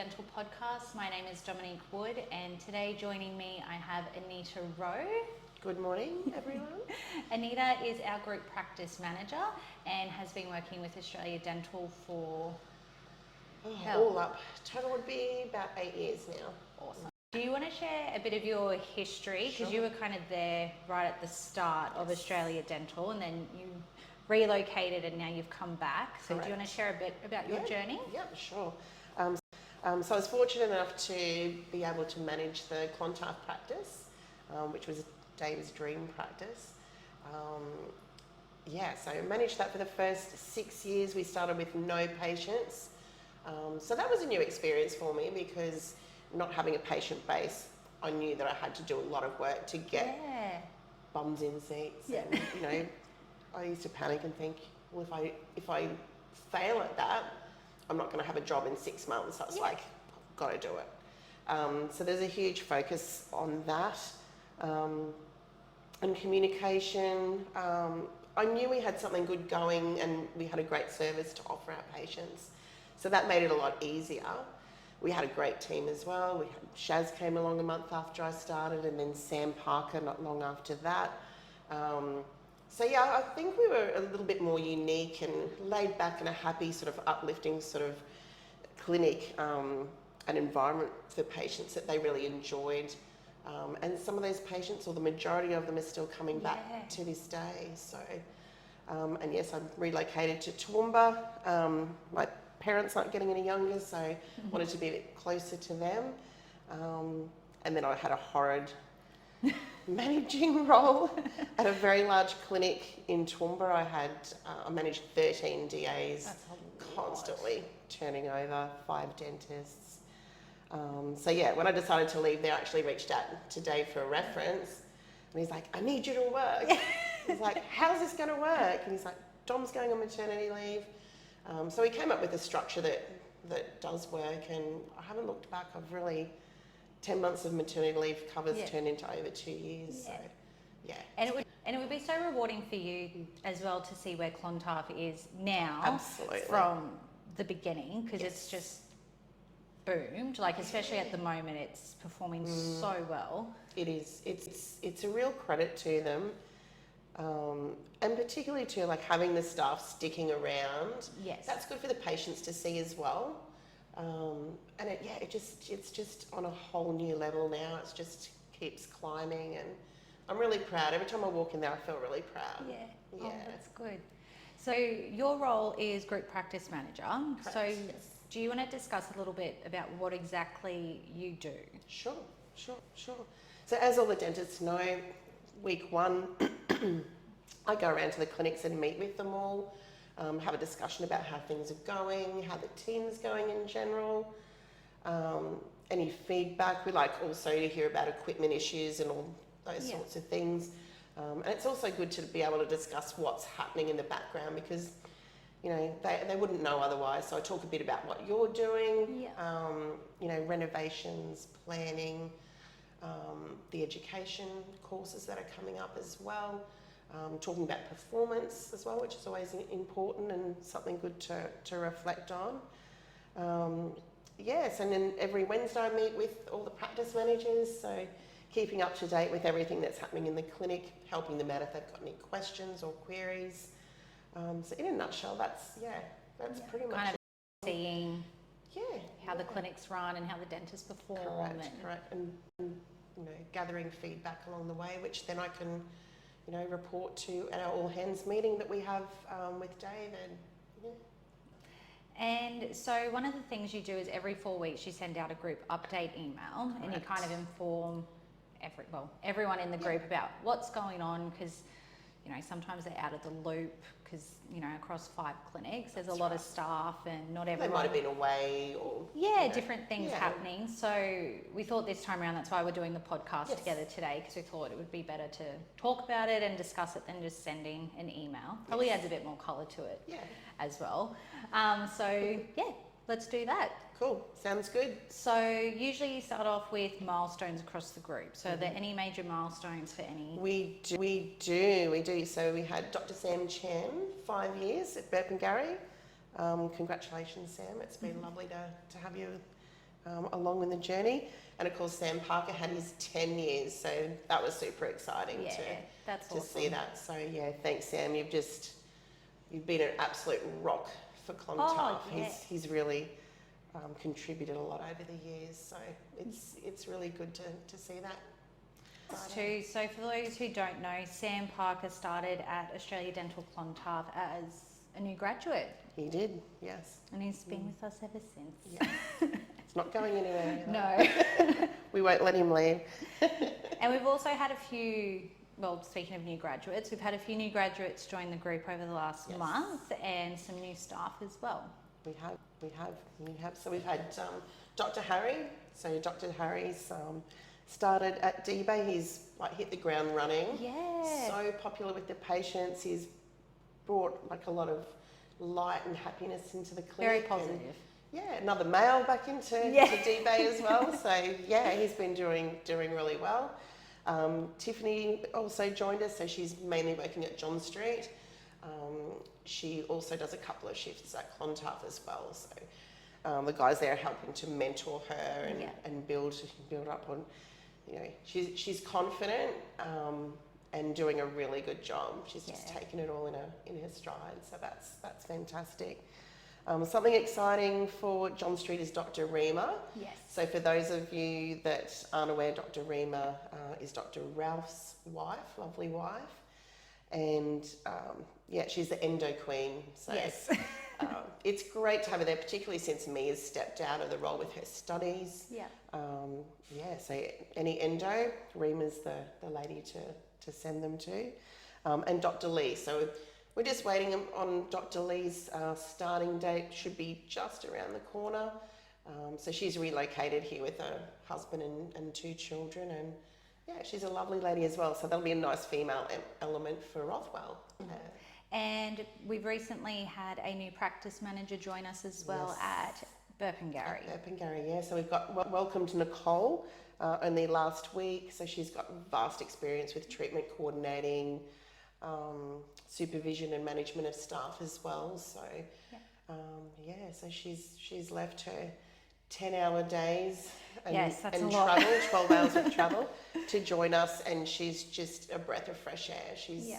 Dental Podcast. My name is Dominique Wood, and today joining me I have Anita Rowe. Good morning, everyone. Anita is our group practice manager and has been working with Australia Dental for all up. Total would be about 8 years now. Awesome. Do you want to share a bit of your history? Because you were kind of there right at the start of Australia Dental, and then you relocated and now you've come back. So do you want to share a bit about your journey? Yeah, sure. So I was fortunate enough to be able to manage the Clontarf practice, which was Dave's dream practice. So I managed that for the first 6 years. We started with no patients. So that was a new experience for me because not having a patient base, I knew that I had to do a lot of work to get bums in seats. Yeah. And, I used to panic and think, well, if I fail at that, I'm not going to have a job in 6 months. I was like, I've got to do it. So there's a huge focus on that. And communication. I knew we had something good going and we had a great service to offer our patients. So that made it a lot easier. We had a great team as well. Shaz came along a month after I started, and then Sam Parker not long after that. I think we were a little bit more unique and laid back and a happy sort of uplifting sort of clinic and environment for patients that they really enjoyed. And some of those patients, or the majority of them, are still coming back to this day. So, and yes, I relocated to Toowoomba. My parents aren't getting any younger, so I wanted to be a bit closer to them. And then I had a horrid managing role at a very large clinic in Toowoomba. I managed 13 DAs, constantly turning over 5 dentists. When I decided to leave there, I actually reached out to Dave for a reference, and he's like, I need you to work. He's like, how's this going to work? And he's like, Dom's going on maternity leave. So we came up with a structure that does work, and I haven't looked back. I've really 10 months of maternity leave covers turned into over 2 years. So, And it would be so rewarding for you as well to see where Clontarf is now. Absolutely. From the beginning, because it's just boomed. Like, especially at the moment, it's performing so well. It is. It's a real credit to them. And particularly to having the staff sticking around. Yes. That's good for the patients to see as well. And it's just on a whole new level now. It just keeps climbing, and I'm really proud. Every time I walk in there, I feel really proud. Yeah. Oh, that's good. So your role is group practice manager. Correct, so yes. Do you want to discuss a little bit about what exactly you do? Sure. So as all the dentists know, week 1, I go around to the clinics and meet with them all. Have a discussion about how things are going, how the team's going in general, any feedback. We like also to hear about equipment issues and all those sorts of things. And it's also good to be able to discuss what's happening in the background because, they wouldn't know otherwise. So I talk a bit about what you're doing, renovations, planning, the education courses that are coming up as well. Talking about performance as well, which is always important and something good to reflect on. And then every Wednesday I meet with all the practice managers, so keeping up to date with everything that's happening in the clinic, helping them out if they've got any questions or queries. So in a nutshell, that's pretty much kind of seeing how the the clinics run and how the dentists perform. Correct. And gathering feedback along the way, which then I can report to at our all hands meeting that we have with Dave. And so one of the things you do is every 4 weeks you send out a group update email. Correct. And you kind of inform everyone in the group about what's going on because sometimes they're out of the loop because across 5 clinics there's a lot of staff and not everyone. They might have been away or different things happening. So we thought this time around that's why we're doing the podcast together today, because we thought it would be better to talk about it and discuss it than just sending an email. Probably adds a bit more colour to it as well. Let's do that. Cool, sounds good. So usually you start off with milestones across the group. So are there any major milestones for any? We do. So we had Dr. Sam Chan, 5 years at Burpengary. Congratulations, Sam. It's been lovely to have you along in the journey. And of course, Sam Parker had his 10 years, so that was super exciting that's to awesome. see that. So yeah, thanks Sam. You've been an absolute rock for Clontarf. He's really contributed a lot over the years, so it's really good to see that. Too. So for those who don't know, Sam Parker started at Australia Dental Clontarf as a new graduate. He did, yes. And he's been with us ever since. Yes. It's not going anywhere. No. We won't let him leave. And we've also had a few, well, speaking of new graduates, we've had a few new graduates join the group over the last month, and some new staff as well. We have. So we've had Dr. Harry. So Dr. Harry's started at D-Bay. He's hit the ground running. Yeah. So popular with the patients. He's brought a lot of light and happiness into the clinic. Very positive. Another male back into to D-Bay as well. So he's been doing really well. Tiffany also joined us, so she's mainly working at John Street. She also does a couple of shifts at Clontarf as well. So the guys there are helping to mentor her and build up on. She's confident and doing a really good job. She's just taken it all in her stride. So that's fantastic. Something exciting for John Street is Dr. Reema. Yes. So for those of you that aren't aware, Dr. Reema is Dr. Ralph's wife, lovely wife. And she's the endo queen. So it's great to have her there, particularly since Mia's stepped out of the role with her studies. So any endo, Reema's the lady to send them to. And Dr. Lee. So we're just waiting on Dr. Lee's starting date, should be just around the corner. So she's relocated here with her husband and 2 children, and she's a lovely lady as well. So that'll be a nice female element for Rothwell. And we've recently had a new practice manager join us as well at Burpengary. So we've got welcomed Nicole only last week. So she's got vast experience with treatment coordinating, supervision and management of staff as well. So so she's left her 10-hour days and travel, 12 hours of travel to join us, and she's just a breath of fresh air. She's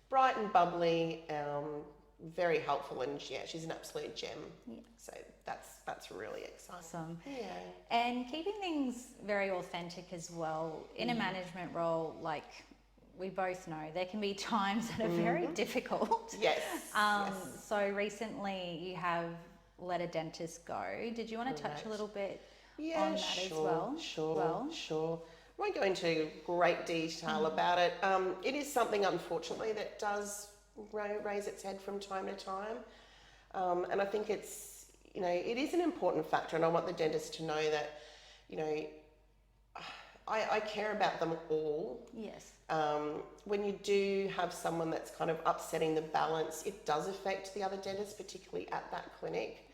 bright and bubbly, very helpful, and she's an absolute gem. So that's really exciting. Awesome. And keeping things very authentic as well in a management role, we both know there can be times that are very difficult. So recently you have let a dentist go. Did you want to touch a little bit on that as well? Sure. I won't go into great detail about it. It is something, unfortunately, that does raise its head from time to time. And I think it's, it is an important factor, and I want the dentist to know that, I care about them all. Yes. When you do have someone that's kind of upsetting the balance, it does affect the other dentists, particularly at that clinic.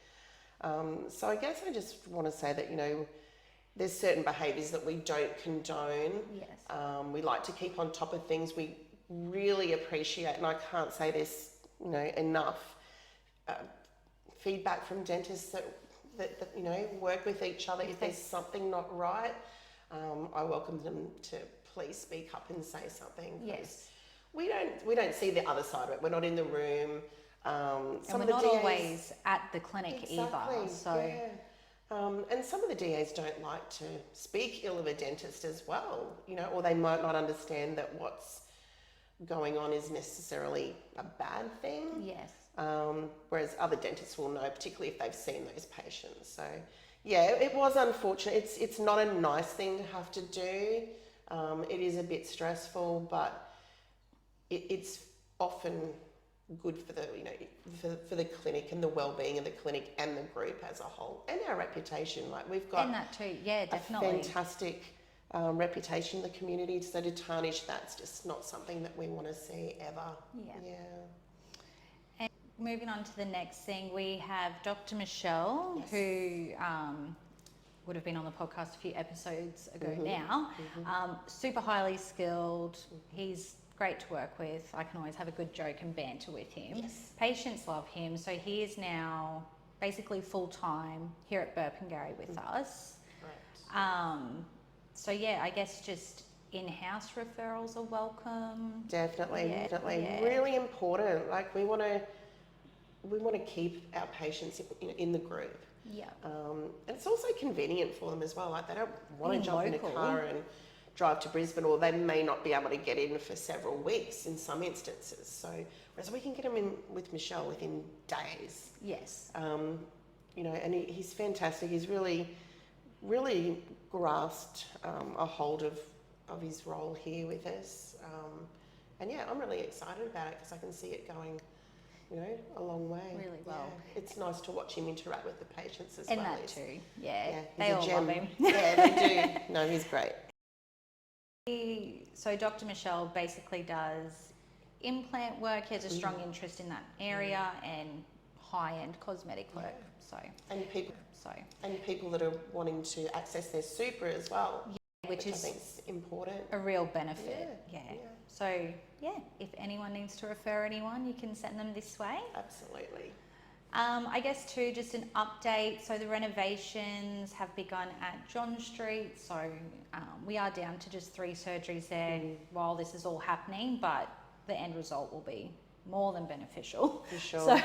So I guess I just want to say that, there's certain behaviours that we don't condone. Yes. We like to keep on top of things. We really appreciate, and I can't say this, enough, feedback from dentists that work with each other. If there's something not right, I welcome them to please speak up and say something. Yes. We don't see the other side of it. We're not in the room. And we're not always at the clinic either. So. And some of the DAs don't like to speak ill of a dentist as well, or they might not understand that what's going on is necessarily a bad thing. Yes. Whereas other dentists will know, particularly if they've seen those patients. So, it was unfortunate. It's not a nice thing to have to do. It is a bit stressful, but it's often good for the for the clinic and the well-being of the clinic and the group as a whole, and our reputation. We've got and that too, definitely a fantastic reputation in the community. So to tarnish that's just not something that we want to see ever. And moving on to the next thing, we have Dr. Michelle, who would have been on the podcast a few episodes ago now. Super highly skilled. He's great to work with. I can always have a good joke and banter with him. Patients love him. So he is now basically full-time here at Burpengary with us. Right. So yeah, I guess just in-house referrals are welcome. Definitely, Yeah, definitely. yeah. Really important. Like we want to keep our patients in the group. Yeah. And it's also convenient for them as well. Like they don't want to Being jump in a local. car and drive to Brisbane, or they may not be able to get in for several weeks in some instances. So whereas we can get them in with Michelle within days. Yes. You know, and he's fantastic. He's really grasped a hold of his role here with us. And yeah, I'm really excited about it because I can see it going, you know, a long way. Really well. Yeah. It's nice to watch him interact with the patients as And well. that too. Yeah. Yeah, They he's all a gem. love him. Yeah, they do. No, he's great. So Dr. Michelle basically does implant work. He has a strong interest in that area and high-end cosmetic work. And people that are wanting to access their super as well, which I is think is important. a real benefit. Yeah. So yeah, if anyone needs to refer anyone, you can send them this way. Absolutely. I guess too, just an update. So the renovations have begun at John Street. So we are down to just 3 surgeries there while this is all happening, but the end result will be more than beneficial. For sure. So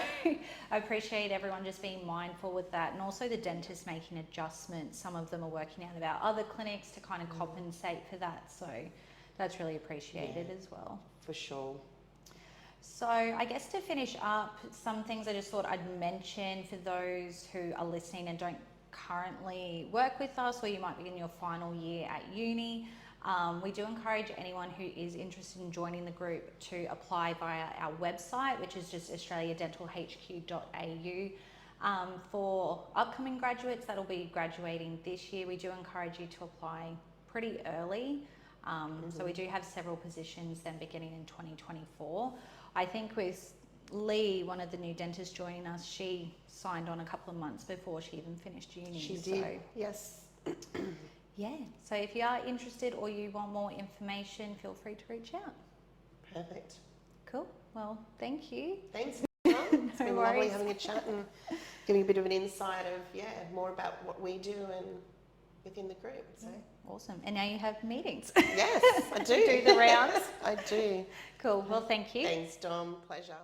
I appreciate everyone just being mindful with that, and also the dentists making adjustments. Some of them are working out of our other clinics to kind of compensate for that. So that's really appreciated as well. For sure. So I guess to finish up, some things I just thought I'd mention for those who are listening and don't currently work with us, or you might be in your final year at uni. We do encourage anyone who is interested in joining the group to apply via our website, which is just australiadentalhq.au. For upcoming graduates that'll be graduating this year, we do encourage you to apply pretty early. So we do have several positions then beginning in 2024. I think with Lee, one of the new dentists joining us, she signed on a couple of months before she even finished uni. She did, yes. Yeah, so if you are interested or you want more information, feel free to reach out. Perfect. Cool. Well, thank you. Thanks. It's been lovely worries. having a chat and giving a bit of an insight of, more about what we do and within the group. So Awesome. And now you have meetings. yes, I do. Do the rounds. I do. Cool. Well, thank you. Thanks, Dom. Pleasure.